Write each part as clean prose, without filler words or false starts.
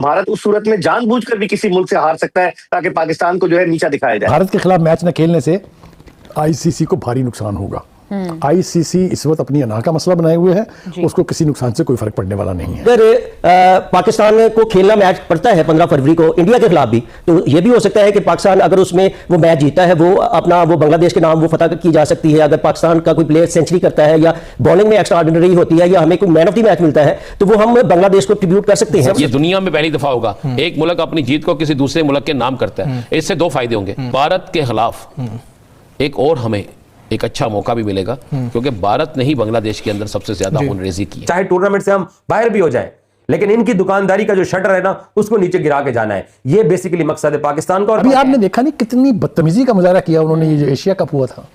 भारत उस सूरत में जानबूझकर भी किसी मुल्क से हार सकता है ताकि पाकिस्तान को जो है नीचा दिखाया जाए। भारत के खिलाफ मैच न खेलने से आईसीसी को भारी नुकसान होगा। आईसीसी इस वक्त अपनी अना का मसला बनाए हुए है, उसको किसी नुकसान से कोई फर्क पड़ने वाला नहीं है। अगर पाकिस्तान को खेलना मैच पड़ता है 15 फरवरी को इंडिया के खिलाफ भी, तो ये भी हो सकता है कि पाकिस्तान अगर उसमें वो मैच जीता है, वो बांग्लादेश के नाम वो फतह की जा सकती है। अगर पाकिस्तान का कोई प्लेयर सेंचुरी करता है या बॉलिंग में एक्स्ट्रा ऑर्डिनरी होती है या हमें कोई मैन ऑफ द मैच मिलता है, तो वो हम बांग्लादेश को ट्रिब्यूट कर सकते हैं। ये दुनिया में पहली दफा होगा एक मुल्क अपनी जीत को किसी दूसरे मुल्क के नाम करता है। इससे दो फायदे होंगे, भारत के खिलाफ एक और हमें एक अच्छा मौका भी मिलेगा, क्योंकि भारत ने ही बांग्लादेश के अंदर सबसे ज्यादा खूनरेजी की। चाहे टूर्नामेंट से हम बाहर भी हो जाए, लेकिन इनकी दुकानदारी का जो शटर है ना, उसको नीचे गिरा के जाना है। ये बेसिकली मकसद है पाकिस्तान का। और अभी आपने देखा नहीं कितनी बदतमीजी का मुजाहरा किया उन्होंने, ये जो एशिया कप हुआ था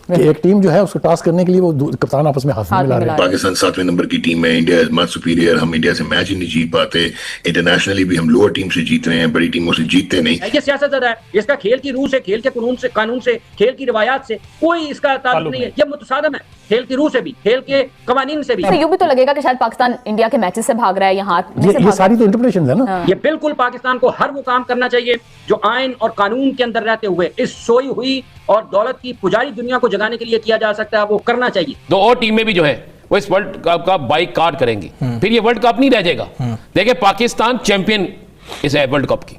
कि एक टीम जो है उसको टास्क करने के लिए वो कप्तान आपस में हाथ मिला रहे हैं। पाकिस्तान 7वें नंबर की टीम है, इंडिया इज मच सुपीरियर। हम इंडिया से मैच ही नहीं जीत पाते, इंटरनेशनली भी हम लोअर टीम से जीत रहे हैं, बड़ी टीमों से जीतते नहीं। ये सियासत है, इसका खेल की रूह से, खेल के कानून से, खेल की रिवायात से कोई इसका ताल्लुक नहीं है। ये मुतसादम है खेल की रूह से भी, खेल के कवानीन से भी। यूं भी तो लगेगा कि शायद पाकिस्तान इंडिया के मैचेस से भाग रहा है, यहाँ ये सारी तो इंटरप्रिटेशन है ना। ये बिल्कुल पाकिस्तान को हर वो काम करना चाहिए जो आइन और कानून के अंदर रहते हुए इस सोई हुई और दौलत की पुजारी दुनिया को जगाने के लिए किया जा सकता है, वो करना चाहिए। दो और टीमें भी जो है वो इस वर्ल्ड कप का बाइकआउट करेंगी, फिर ये वर्ल्ड कप नहीं रह जाएगा। देखिए पाकिस्तान चैंपियन इस वर्ल्ड कप की,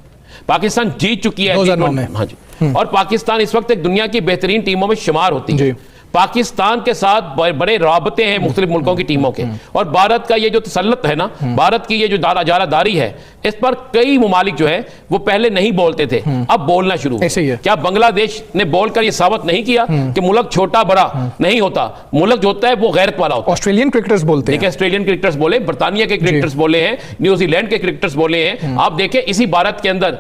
पाकिस्तान जीत चुकी है 2009 में। हाँ जी, और पाकिस्तान इस वक्त एक दुनिया की बेहतरीन टीमों में शुमार होती है। पाकिस्तान के साथ बड़े राबते हैं मुख्तलिफ मुल्कों की टीमों के, और भारत का ये जो तसल्लुत है ना, भारत की ये जो जारादारी है, इस पर कई मुमालिक जो है वो पहले नहीं बोलते थे, अब बोलना शुरू। क्या बांग्लादेश ने बोलकर ये साबित नहीं किया कि मुल्क छोटा बड़ा नहीं होता, मुल्क जो होता है वो गैरत वाला होता है। ऑस्ट्रेलियन क्रिकेटर्स बोलते हैं, देखिए ऑस्ट्रेलियन क्रिकेटर्स बोले, बर्तानिया के क्रिकेटर्स बोले हैं, न्यूजीलैंड के क्रिकेटर्स बोले हैं। आप देखें इसी भारत के अंदर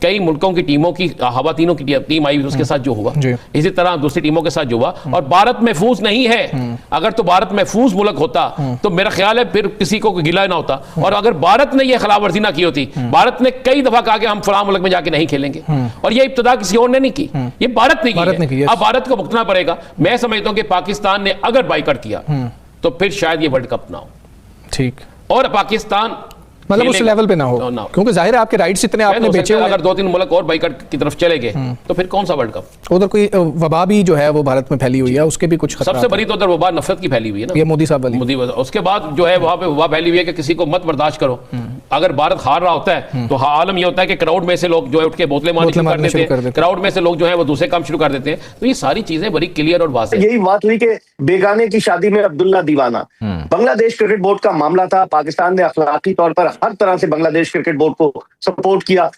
कई मुल्कों की टीमों की हवातीनों की टीम आई, उसके साथ जो हुआ, इसी तरह दूसरी टीमों के साथ जो हुआ। और भारत महफूज नहीं है। अगर तो भारत महफूज मुल्क होता तो मेरा ख्याल है फिर किसी को गिला ना होता। और अगर भारत ने यह खिलाफ वर्जी ना की होती, भारत ने कई दफा कहा कि हम फलां मुल्क में जाके नहीं खेलेंगे, और ये इब्तिदा किसी और ने नहीं की, ये भारत ने की है। अब भारत को भुगतना पड़ेगा। मैं समझता हूं कि पाकिस्तान ने अगर बाइकआउट किया तो फिर शायद ये वर्ल्ड कप ना हो। ठीक, और पाकिस्तान मतलब उस लेवल पे ना हो, क्योंकि जाहिर है आपके राइट्स इतने आपने बेचे हुए। अगर 2-3 मुल्क और बाइकआउट की तरफ चले गए तो फिर कौन सा वर्ल्ड कप। उधर कोई वबा भी जो है वो भारत में फैली हुई है, उसके भी कुछ सबसे बड़ी तो उधर वबा नफरत की फैली हुई है ना, ये मोदी साहब वाली। उसके बाद जो है वहां पे वबा फैली हुई है कि किसी को मत बर्दाश्त करो। अगर भारत हार रहा होता है तो आलम ये होता है कि क्राउड में से लोग जो है उठ के बोतलें मारनी शुरू कर देते हैं, क्राउड में से लोग जो है वो दूसरे काम शुरू कर देते हैं। तो ये सारी चीजें बड़ी क्लियर और वाज़ेह। यही बात हुई कि बेगाने की शादी में अब्दुल्ला दीवाना, बांग्लादेश क्रिकेट बोर्ड का मामला था। पाकिस्तान ने अखलाकी तौर पर हर तरह से बांग्लादेश क्रिकेट बोर्ड को सपोर्ट किया।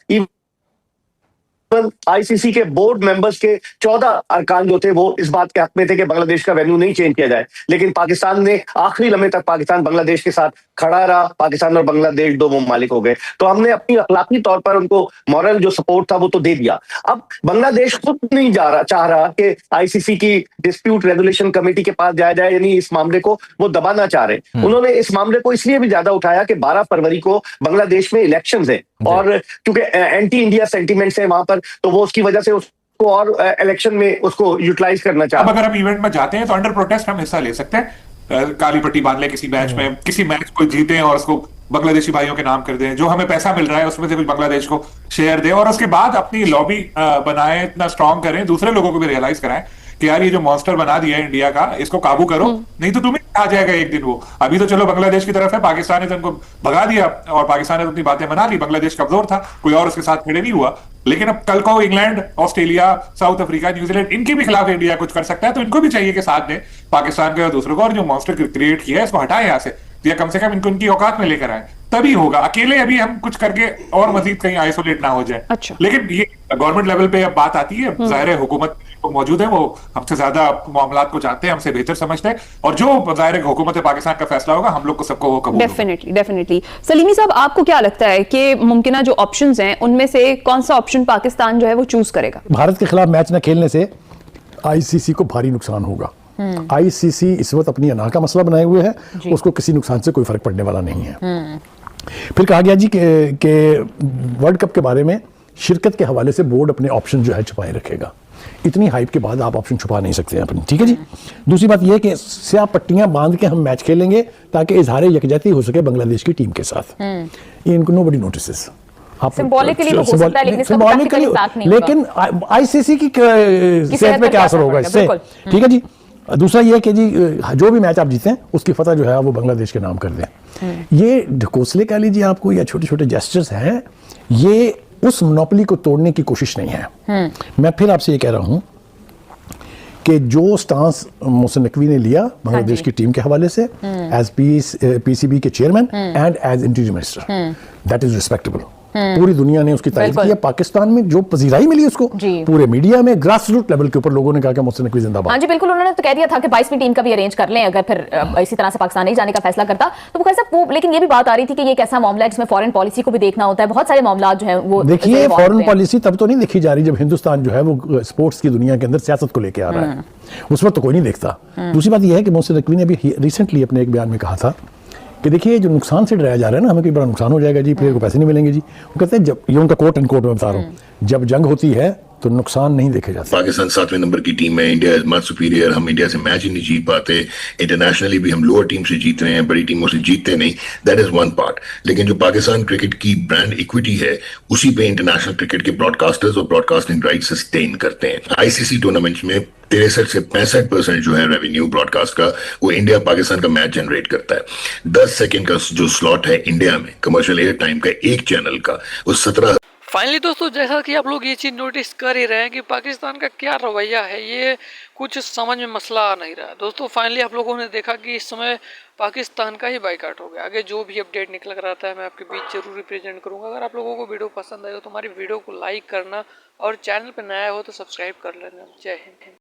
आईसीसी के बोर्ड मेंबर्स के 14 अरकान जो थे वो इस बात के हक में थे कि बांग्लादेश का वेन्यू नहीं चेंज किया जाए, लेकिन पाकिस्तान ने आखिरी लम्हे तक पाकिस्तान बांग्लादेश के साथ खड़ा रहा। पाकिस्तान और बांग्लादेश दो ममालिक हो गए, तो हमने अपनी अखलाकी तौर पर उनको मॉरल जो सपोर्ट था वो तो दे दिया। अब बांग्लादेश खुद नहीं चाह रहा कि आईसीसी की डिस्प्यूट रेगुलेशन कमेटी के पास जाया जाए, यानी इस मामले को वो दबाना चाह रहे। उन्होंने इस मामले को इसलिए भी ज्यादा उठाया कि 12 फरवरी को बांग्लादेश में इलेक्शंस है, और क्योंकि एंटी इंडिया सेंटीमेंट्स है वहां पर, तो वो उसकी वजह से उसको और इलेक्शन में उसको यूटिलाइज करना चाहते हैं। अगर हम इवेंट में जाते हैं तो अंडर प्रोटेस्ट हम हिस्सा ले सकते हैं, काली पट्टी बांध ले किसी मैच में, किसी मैच को जीते और उसको बांग्लादेशी भाइयों के नाम कर दें, जो हमें पैसा मिल रहा है उसमें से कुछ बांग्लादेश को शेयर दें, और उसके बाद अपनी लॉबी बनाएं, इतना स्ट्रांग करें, दूसरे लोगों को भी रियलाइज कराएं कि यार ये जो मॉन्स्टर बना दिया है इंडिया का, इसको काबू करो, नहीं तो तुम्हें आ जाएगा एक दिन वो। अभी तो चलो बांग्लादेश की तरफ है, पाकिस्तान ने तो उनको भगा दिया और पाकिस्तान ने अपनी बातें बना ली, बांग्लादेश कमजोर था, कोई और उसके साथ खड़े नहीं हुआ। लेकिन अब कल को England, Australia, south Africa, New Zealand, इनके भी खिलाफ इंडिया कुछ कर सकता है, तो इनको भी चाहिए कि साथ दें पाकिस्तान के और दूसरों को, और जो मॉन्स्टर क्रिएट किया है इसको हटाएं यहाँ से, या कम से कम इनको इनकी औकात में लेकर आए, तभी होगा। अकेले अभी हम कुछ करके और मजीद कहीं आइसोलेट ना हो जाए। अच्छा। लेकिन ये गवर्नमेंट लेवल पे अब बात आती है, जाहिर है हुकूमत मौजूद है, वो हमसे ज्यादा मामलात को जानते हैं, हमसे बेहतर समझते हैं, और जो जाहिर है हुकूमत पाकिस्तान का फैसला होगा हम लोग को सबको वो कबूल। डेफिनेटली। सलीमी साहब, आपको क्या लगता है कि मुमकिन जो ऑप्शंस हैं उनमें से कौन सा ऑप्शन पाकिस्तान जो है वो चूज करेगा? भारत के खिलाफ मैच न खेलने से आईसीसी को भारी नुकसान होगा। आईसीसी इस वक्त अपनी अना का मसला बनाए हुए है, उसको किसी नुकसान से कोई फर्क पड़ने वाला नहीं है। फिर कहा गया जी कि वर्ल्ड कप के बारे में शिरकत के हवाले से बोर्ड अपने ऑप्शन जो है छुपाए रखेगा। इतनी हाइप के बाद आप ऑप्शन छुपा नहीं सकते हैं अपनी, ठीक है जी। दूसरी बात यह है कि स्याह पट्टियां बांध के हम मैच खेलेंगे ताकि इजहार यकजहती हो सके बांग्लादेश की टीम के साथ। ये इनको नोबडी नोटिसेस। सिंबॉलिकली तो हो सकता है, लेकिन इसका प्रैक्टिकल इम्पैक्ट नहीं होगा। लेकिन आईसीसी की सेहत पे क्या असर होगा इससे, ठीक है जी। दूसरा ये कि जी जो भी मैच आप जीते हैं उसकी फतह जो है वो बांग्लादेश के नाम कर दें। ये ढकोसले कह लीजिए आपको या छोटे छोटे जेस्चर्स हैं, ये उस मोनोपोली को तोड़ने की कोशिश नहीं है। मैं फिर आपसे ये कह रहा हूं कि जो स्टांस मोहसिन नकवी ने लिया बांग्लादेश की टीम के हवाले से एज पीसीबी के chairman and as interior minister, that is respectable. पूरी दुनिया ने उसकी तारीफ की है। पाकिस्तान में जो पजीराई मिली उसको, पूरे मीडिया में ग्रास रूट लेवल के ऊपर लोगों ने कहा कि मोहसिन नकवी जिंदाबाद। हाँ जी बिल्कुल, उन्होंने तो कह दिया था कि 22वीं टीम का भी अरेंज कर लें अगर फिर इसी तरह से पाकिस्तान नहीं जाने का फैसला करता तो वो कैसा वो। लेकिन ये भी बात आ रही थी कि ये एक ऐसा मामला है जिसमें फॉरेन पॉलिसी को भी देखना होता है, बहुत सारे मामला जो है वो। देखिए फॉरेन पॉलिसी तब तो नहीं देखी जा रही जब हिंदुस्तान जो है वो स्पोर्ट्स की दुनिया के अंदर सियासत को लेकर आ रहा है, उस वक्त तो कोई नहीं देखता। दूसरी बात यह है कि मोहसिन नकवी ने अभी रिसेंटली अपने एक बयान में कहा था कि देखिए जो नुकसान से डराया जा रहा है ना, हमें कोई बड़ा नुकसान हो जाएगा जी, प्लेयर को पैसे नहीं मिलेंगे जी। वो कहते हैं जब, ये उनका कोट एंड कोट में बता रहा हूँ, जब जंग होती है तो नुकसान नहीं देखे जाते। पाकिस्तान 7वें नंबर की टीम है, इंडिया इज मच सुपीरियर, हम इंडिया से मैच ही नहीं जीत पाते, इंटरनेशनली भी हम लोअर टीम से जीत रहे हैं, बड़ी टीमों से जीतते नहीं, दैट इज वन पार्ट। लेकिन जो पाकिस्तान क्रिकेट की ब्रांड इक्विटी है उसी पे इंटरनेशनल क्रिकेट के ब्रॉडकास्टर्स और ब्रॉडकास्टिंग राइट सस्टेन करते हैं। आईसीसी टूर्नामेंट्स में 63 से 65% जो है रेवेन्यू ब्रॉडकास्ट का वो इंडिया पाकिस्तान का मैच जनरेट करता है। 10 सेकंड का जो स्लॉट है इंडिया में कमर्शियल एयर टाइम का एक चैनल का, वो 17। फाइनली दोस्तों, जैसा कि आप लोग ये चीज़ नोटिस कर ही रहे हैं कि पाकिस्तान का क्या रवैया है, ये कुछ समझ में मसला आ नहीं रहा दोस्तों। फाइनली आप लोगों ने देखा कि इस समय पाकिस्तान का ही बाइकाट हो गया। आगे जो भी अपडेट निकल कर आता है मैं आपके बीच जरूर रिप्रेजेंट करूंगा। अगर आप लोगों को वीडियो पसंद आए हो तो हमारी वीडियो को लाइक करना और चैनल पर नया हो तो सब्सक्राइब कर लेना। जय हिंद।